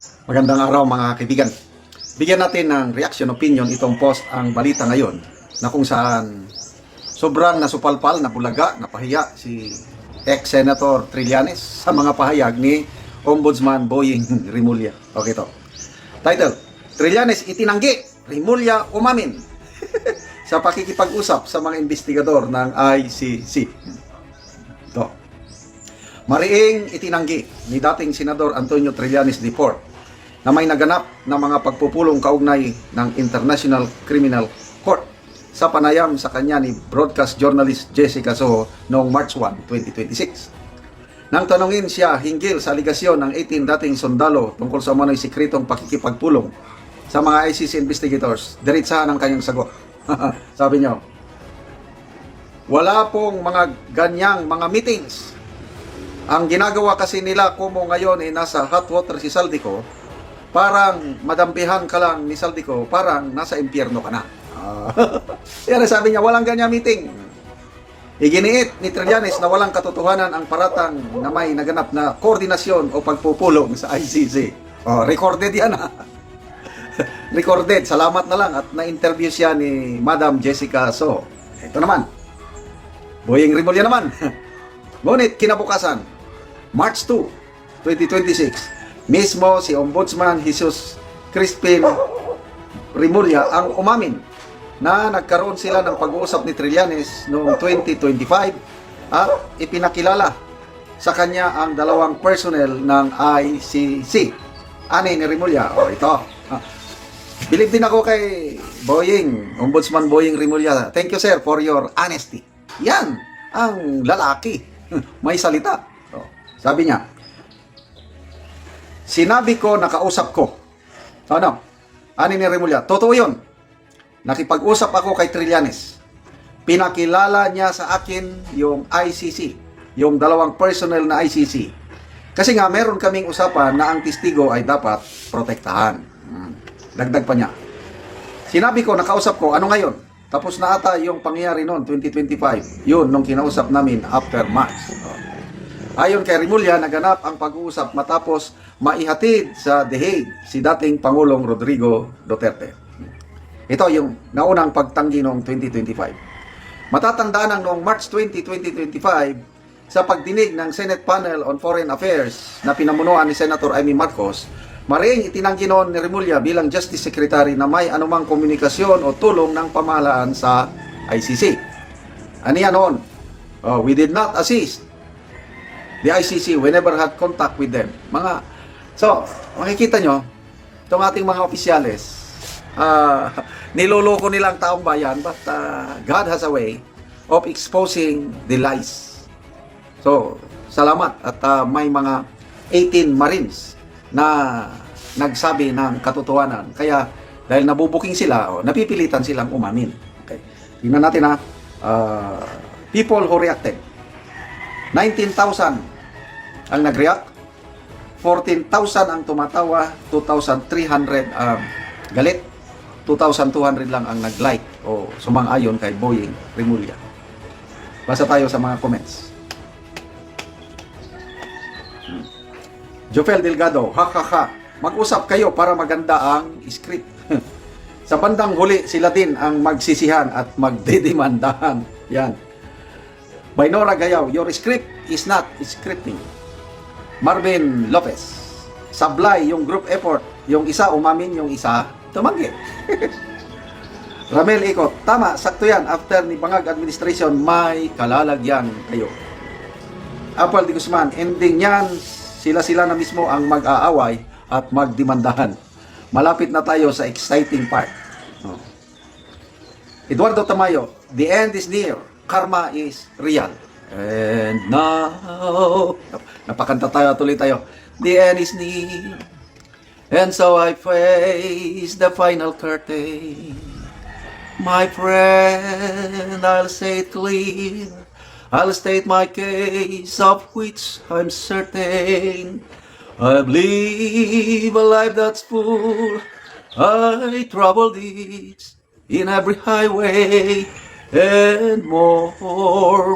Magandang araw mga kaibigan. Bigyan natin ng reaction opinion itong post ang balita ngayon na kung saan sobrang nasupalpal, napulaga, napahiya si ex-Senator Trillanes sa mga pahayag ni Ombudsman Boying Rimulya. Okay to. Title, Trillanes itinanggi, Rimulya umamin sa pakikipag-usap sa mga investigador ng ICC. Ito. Mariing itinanggi ni dating Senador Antonio Trillanes IV na may naganap na mga pagpupulong kaugnay ng International Criminal Court sa panayam sa kanya ni broadcast journalist Jessica Soho noong March 1, 2026. Nang tanungin siya hinggil sa aligasyon ng 18 dating sundalo tungkol sa umano'y sikretong pakikipagpulong sa mga ICC investigators, diretsahan ang kanyang sagot. Sabi niya, wala pong mga ganyang mga meetings. Ang ginagawa kasi nila kumo ngayon ay nasa hot water si Saldico, parang madampihan ka lang ni Saldico, parang nasa impyerno ka na. Yan sabi niya, walang ganyan meeting. Iginiit ni Trillanes na walang katotohanan ang paratang na may naganap na koordinasyon o pagpupulong sa ICC. Recorded yan ha. Recorded. Salamat na lang at na-interview siya ni Madam Jessica Soho. Ito naman. Boying Rimulya naman. Ngunit kinabukasan, March 2, 2026, mismo si Ombudsman Jesus Crispin Rimulya ang umamin na nagkaroon sila ng pag-uusap ni Trillanes noong 2025 at ipinakilala sa kanya ang dalawang personnel ng ICC. Ani ni Rimulya? Ito. Believe din ako kay Boying, Ombudsman Boying Rimulya. Thank you sir for your honesty. Yan ang lalaki. May salita. Sabi niya, sinabi ko, nakausap ko. Ano? Ani ni Rimulya, totoo yun. Nakipag-usap ako kay Trillanes. Pinakilala niya sa akin yung ICC, yung dalawang personnel na ICC. Kasi nga, meron kaming usapan na ang testigo ay dapat protektahan. Dagdag pa niya. Sinabi ko, nakausap ko, ano ngayon? Tapos na ata yung pangyayari noon, 2025. Yun, nung kinausap namin after March. Ayon kay Rimulya, naganap ang pag-uusap matapos maihatid sa The Hague si dating Pangulong Rodrigo Duterte. Ito yung naunang pagtanggi noong 2025. Matatandaan ang noong March 20, 2025 sa pagdinig ng Senate Panel on Foreign Affairs na pinamunuan ni Senator Amy Marcos, mariing itinanggi noon ni Rimulya bilang Justice Secretary na may anumang komunikasyon o tulong ng pamahalaan sa ICC. Aniya noon, we did not assist the ICC, we never had contact with them. So, makikita nyo, itong ating mga opisyales, niloloko nilang taong bayan, but God has a way of exposing the lies. So, salamat at may mga 18 Marines na nagsabi ng katotohanan. Kaya, dahil nabubuking sila, napipilitan silang umamin. Okay. Tingnan natin people who reacted. 19,000 ang nag-react, 14,000 ang tumatawa, 2,300 galit, 2,200 lang ang nag-like o sumang-ayon kay Boying Rimulya. Basa tayo sa mga comments. Jofel Delgado, ha. Mag-usap kayo para maganda ang script. Sa bandang huli, sila din ang magsisihan at magdedemandahan. Yan. Baynora Gayaw, your script is not scripting. Marvin Lopez, sablay yung group effort. Yung isa umamin, yung isa tumanggi. Ramel Ikot, tama, sakto yan. After ni Bangag administration, may kalalagyan kayo. Apal de Guzman, ending yan, sila na mismo ang mag-aaway at magdemandahan. Malapit na tayo sa exciting part. Eduardo Tamayo, the end is near. Karma is real. And now, napakanta tayo, tuloy tayo. The end is near. And so I face the final curtain. My friend, I'll say it clear. I'll state my case, of which I'm certain. I live a life that's full. I traveled it in every highway. And more,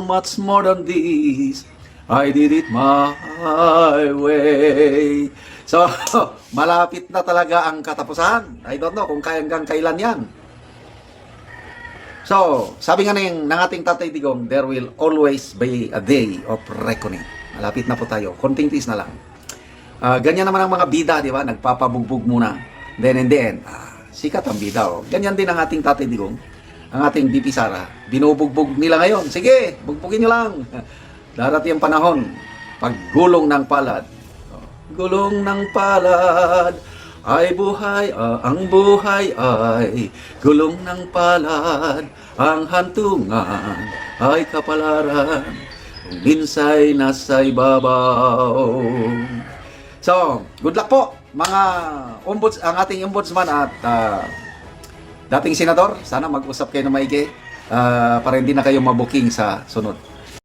much more than this, I did it my way. So, malapit na talaga ang katapusan. I don't know kung hanggang kailan yan. So, sabi nga ng ating Tatay Digong, there will always be a day of reckoning. Malapit na po tayo. Konting tiis na lang. Ganyan naman ang mga bida, di ba? Nagpapabugbog muna. Then in the end, sikat ang bida. Oh. Ganyan din ang ating Tatay Digong, ang ating BP Sara. Binubugbog nila ngayon. Sige, bugbugin nyo lang. Darating ang panahon, paggulong ng palad. Gulong ng palad ay buhay, ang buhay ay gulong ng palad, ang hantungan ay kapalaran, kung minsa'y nasa ibabaw. So, good luck po mga ang ating ombudsman at dating senador. Sana mag-usap kayo na maigi para hindi na kayo mabuking sa sunod.